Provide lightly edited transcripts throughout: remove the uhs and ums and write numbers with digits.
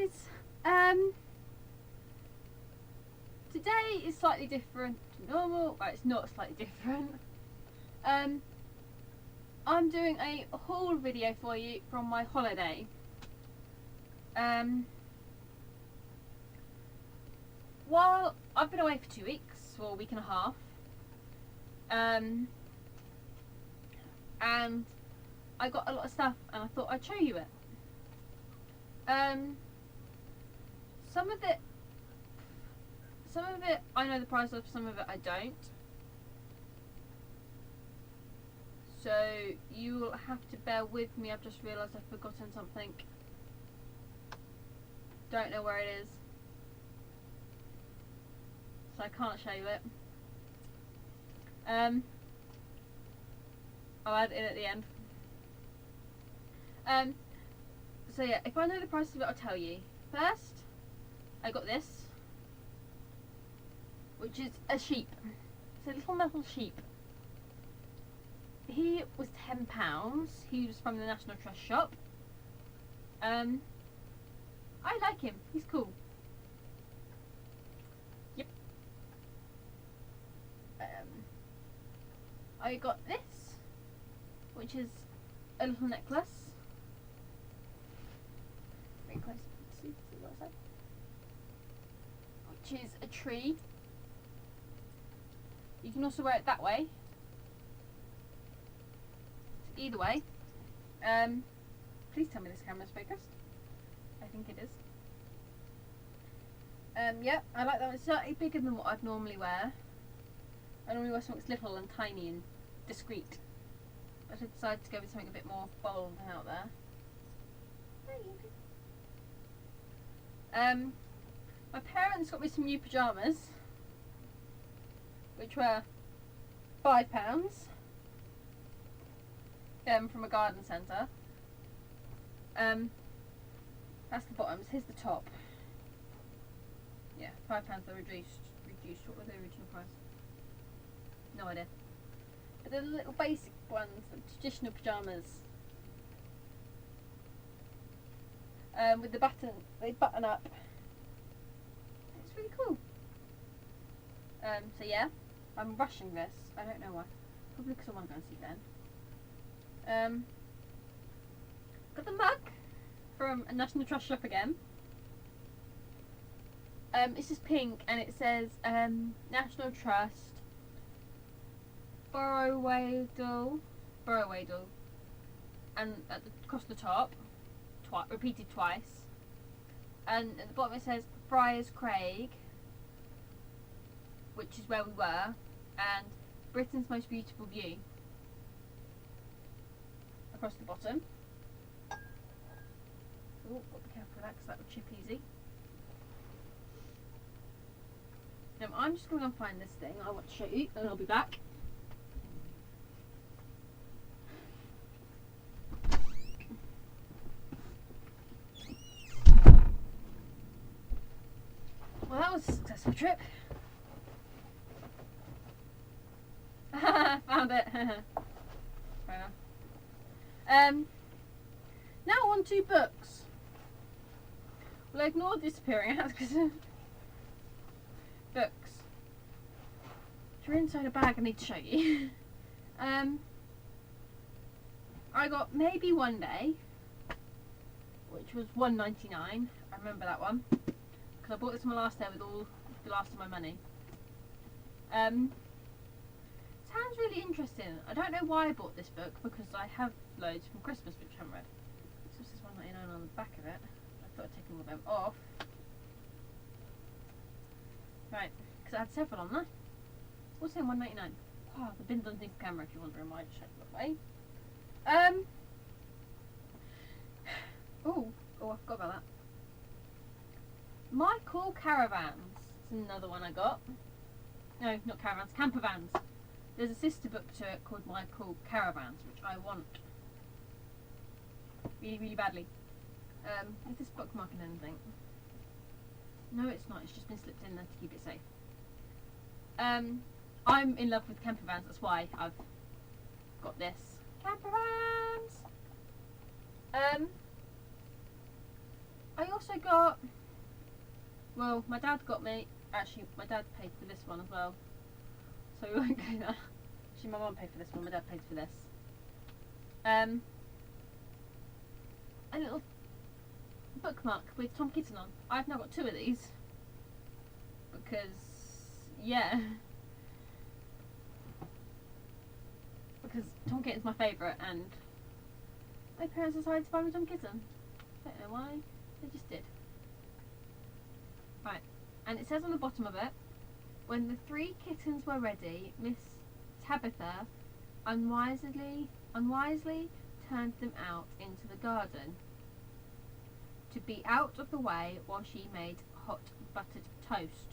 guys. Today is slightly different to normal. Well, it's not slightly different. I'm doing a haul video for you from my holiday. While I've been away for 2 weeks, or a week and a half, and I got a lot of stuff and I thought I'd show you it. Some of it I know the price of, some of it I don't. So you will have to bear with me. I've just realised I've forgotten something. Don't know where it is, so I can't show you it. I'll add it in at the end. So yeah, if I know the price of it, I'll tell you. First, I got this, which is a sheep. It's a little metal sheep. He was £10. He was from the National Trust shop. I like him. He's cool. Yep. I got this, which is a little necklace. Very close. See what I said? Which is a tree. You can also wear it that way. Either way. Please tell me this camera's focused. I think it is. Yeah, I like that one. It's slightly bigger than what I'd normally wear. I normally wear something that's little and tiny and discreet. But I decided to go with something a bit more bold and out there. My parents got me some new pyjamas, which were £5. From a garden centre. That's the bottoms. Here's the top. Yeah, £5. They're reduced. What was the original price? No idea. But they're the little basic ones, the traditional pyjamas. With the button, they button up. It's really cool. So yeah, I'm rushing this. I don't know why. Probably because I want to go and see Ben. Got the mug from a National Trust shop again. It's just pink and it says National Trust Borrowedle, and across the top, repeated twice, and at the bottom it says Friars Craig, which is where we were, and Britain's most beautiful view. Across the bottom. Oh, got to be careful with that because that would chip easy. Now, I'm just going to go and find this thing I want to show you, and I'll be back. Well, that was a successful trip. Found it. Fair enough. Now on to books. Well, ignore disappearing out because books. If you're inside a bag, I need to show you. I got Maybe One Day, which was £1.99. I remember that one because I bought this on my last day with all the last of my money. Sounds really interesting. I don't know why I bought this book because I have loads from Christmas which I haven't read. So this is £1.99 on the back of it. I thought I'd take all of them off. Right, because I had several on there. What's in £1.99? Oh, the bin's on the camera if you're wondering why I just showed it that way. Oh, I forgot about that. My Cool Caravans. It's another one I got. No, not caravans, camper vans. There's a sister book to it called My Cool Caravans, which I want really, really badly. Is this bookmark in anything? No, it's not. It's just been slipped in there to keep it safe. I'm in love with camper vans. That's why I've got this. Camper vans. I I also got, well, my dad got me, actually my dad paid for this one as well, so we won't go there. Actually my mum paid for this one, my dad paid for this. A little bookmark with Tom Kitten on. I've now got 2 of these because, yeah, because Tom Kitten's my favourite and my parents decided to buy me Tom Kitten. I don't know why, they just did. Right, and it says on the bottom of it, when the 3 kittens were ready, Miss Tabitha unwisely turned them out into the garden to be out of the way while she made hot buttered toast.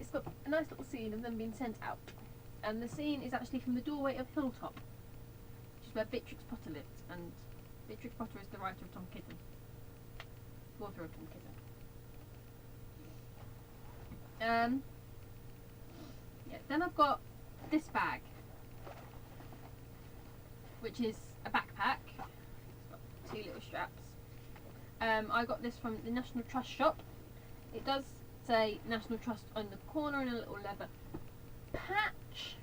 It's got a nice little scene of them being sent out, and the scene is actually from the doorway of Hilltop, which is where Beatrix Potter lived, and Beatrix Potter is the writer of Tom Kitten, the author of Tom Kitten. Yeah, then I've got this bag, which is a backpack. It's got 2 little straps. I got this from the National Trust shop. It does say National Trust on the corner in a little leather patch.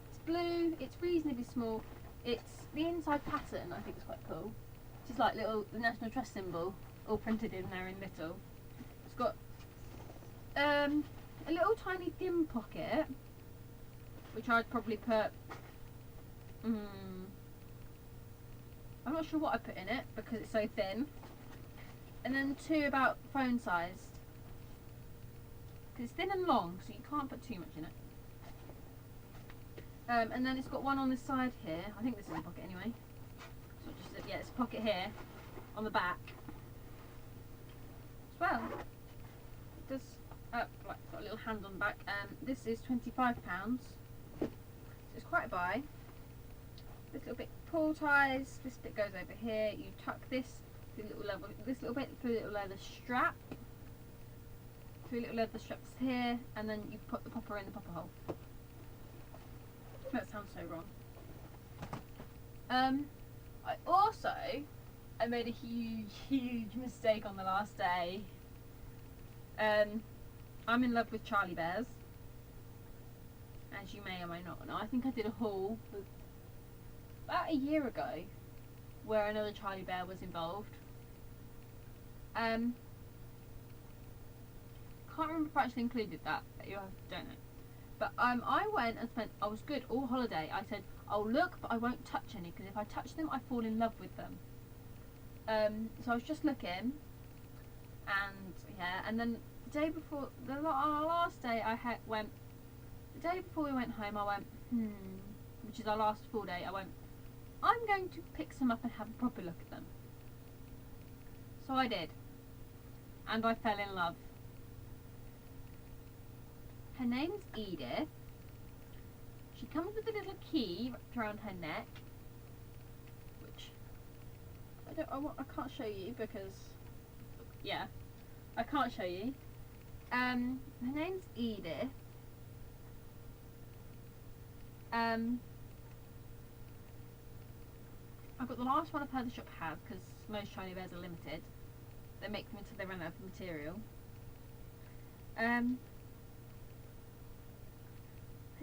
It's blue, it's reasonably small. It's the inside pattern, I think is quite cool. It's like little, the National Trust symbol all printed in there in little. It's got a little tiny dim pocket, which I'd probably put, I'm not sure what I put in it because it's so thin. And then 2 about phone sized. Because it's thin and long, so you can't put too much in it. And then it's got one on this side here. I think this is a pocket anyway. So just, yeah, it's a pocket here on the back as well. It does, like, got a little hand on the back. This is £25. So it's quite a buy. This little bit pull ties. This bit goes over here. You tuck this through little level. This little bit through a little leather strap. 3 little leather straps here, and then you put the popper in the popper hole. That sounds so wrong. I made a huge mistake on the last day. I'm in love with Charlie Bears, as you may or may not know. I think I did a haul about a year ago where another Charlie Bear was involved. Can't remember if I actually included that. I don't know. But I went and spent, I was good all holiday. I said, I'll look, but I won't touch any, because if I touch them, I fall in love with them. So I was just looking, and yeah, and then the day before, on our last day, the day before we went home, I went, which is our last full day, I went, I'm going to pick some up and have a proper look at them. So I did, and I fell in love. Her name's Edith. She comes with a little key wrapped around her neck, which I can't show you because, yeah, I can't show you. Her name's Edith. I got the last one I've heard the shop have, because most Charlie Bears are limited. They make them until they run out of material. Her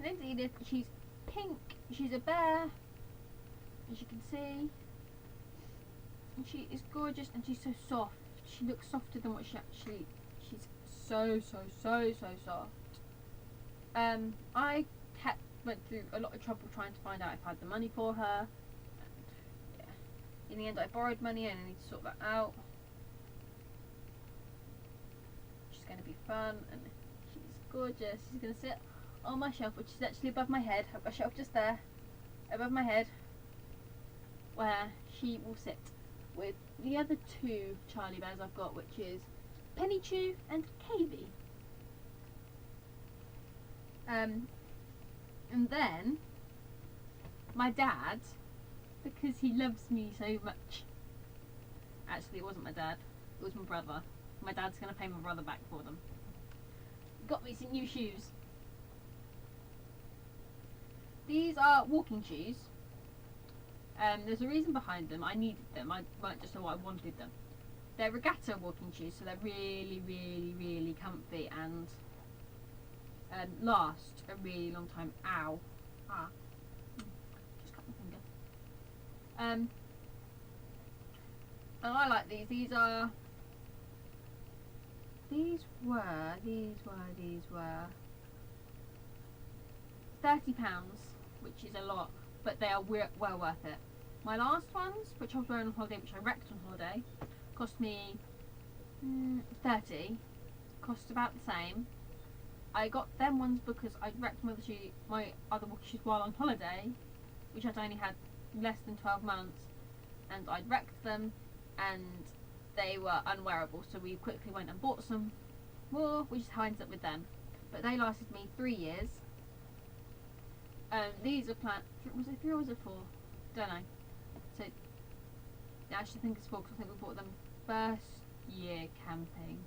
name's Edith. She's pink. She's a bear, as you can see. And she is gorgeous, and she's so soft. She looks softer than what she actually. She's so soft. I went through a lot of trouble trying to find out if I had the money for her. And, yeah. In the end, I borrowed money, and I need to sort that out. She's going to be fun, and she's gorgeous. She's going to sit on my shelf, which is actually above my head. I've got a shelf just there, above my head, where she will sit with the other 2 Charlie Bears I've got, which is Penny Chew and Cavey. And then my dad, because he loves me so much. Actually, it wasn't my dad, it was my brother. My dad's going to pay my brother back for them. Got me some new shoes. These are walking shoes. There's a reason behind them. I needed them. I weren't just what I wanted them. They're regatta walking shoes, so they're really, really, really comfy and last a really long time. Ow. Ah. Just cut my finger. And I like these. These were £30, which is a lot, but they are well worth it. My last ones, which I was wearing on holiday, which I wrecked on holiday, cost me 30. Cost about the same. I got them ones because I wrecked my other walking shoes while on holiday, which I'd only had less than 12 months, and I'd wrecked them, and they were unwearable, so we quickly went and bought some more, which is how I ended up with them. But they lasted me 3 years. These are was it 3 or was it 4? Don't know. So I actually think it's 4 because I think we bought them first year camping.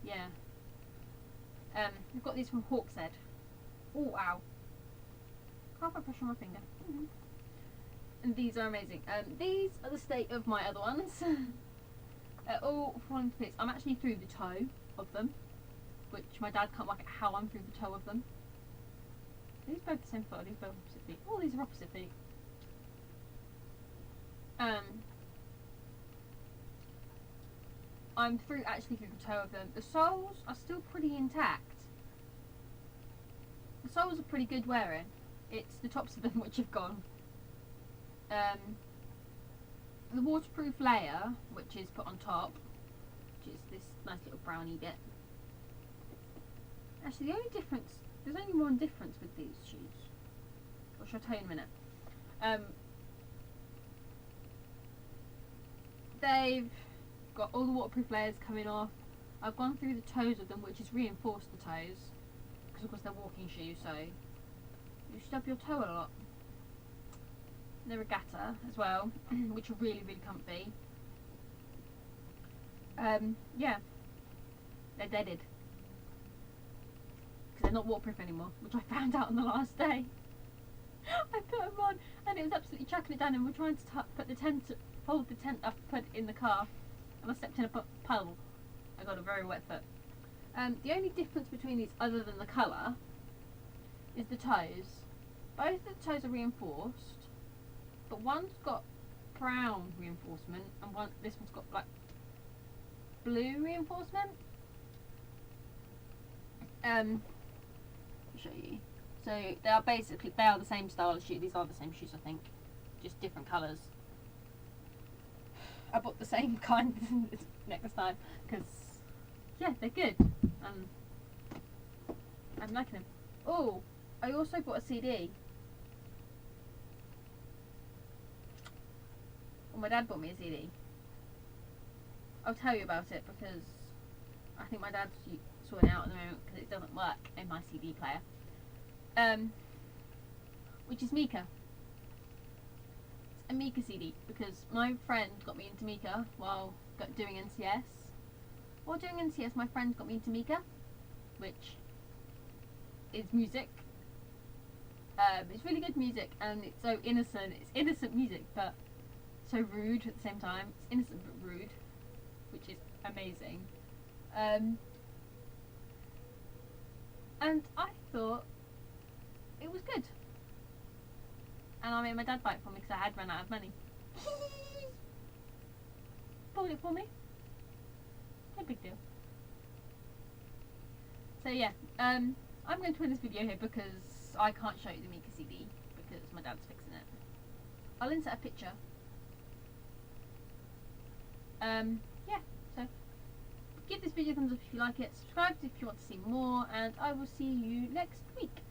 Yeah. We've got these from Hawkshead. Oh, ow. Can't put pressure on my finger. And these are amazing. These are the state of my other ones. All falling to bits. I'm actually through the toe of them, which my dad can't work out how I'm through the toe of them. Are these both the same foot? Are these both opposite feet? Oh, these are opposite feet. I'm actually through the toe of them. The soles are still pretty intact. The soles are pretty good wearing. It's the tops of them which have gone. The waterproof layer, which is put on top, which is this nice little brownie bit. Actually, the only difference, there's only one difference with these shoes, which I'll tell you in a minute. They've got all the waterproof layers coming off. I've gone through the toes of them, which has reinforced the toes, because of course they're walking shoes, so you stub your toe a lot. They're regatta as well, which are really, really comfy. Yeah, they're deaded because they're not waterproof anymore, which I found out on the last day. I put them on and it was absolutely chucking it down, and we're trying to fold the tent up, put it in the car, and I stepped in a puddle. I got a very wet foot. The only difference between these, other than the colour, is the toes. Both of the toes are reinforced, but one's got brown reinforcement and this one's got like blue reinforcement. I'll show you. So they are the same style of shoe. These are the same shoes, I think, just different colours. I bought the same kind next time because yeah, they're good. I'm liking them. Oh, I also bought a CD. Well, my dad bought me a CD. I'll tell you about it because I think my dad's sorting it out at the moment because it doesn't work in my CD player. Which is Mika. It's a Mika CD because my friend got me into Mika while doing NCS. While doing NCS, my friend got me into Mika, which is music. It's really good music and it's so innocent. It's innocent music, but so rude at the same time. It's innocent but rude, which is amazing. And I thought it was good. And I made my dad buy it for me because I had run out of money. Bought it for me. No big deal. So yeah, I'm going to end this video here because I can't show you the Mika CD because my dad's fixing it. I'll insert a picture. Yeah, so give this video a thumbs up if you like it, subscribe if you want to see more, and I will see you next week.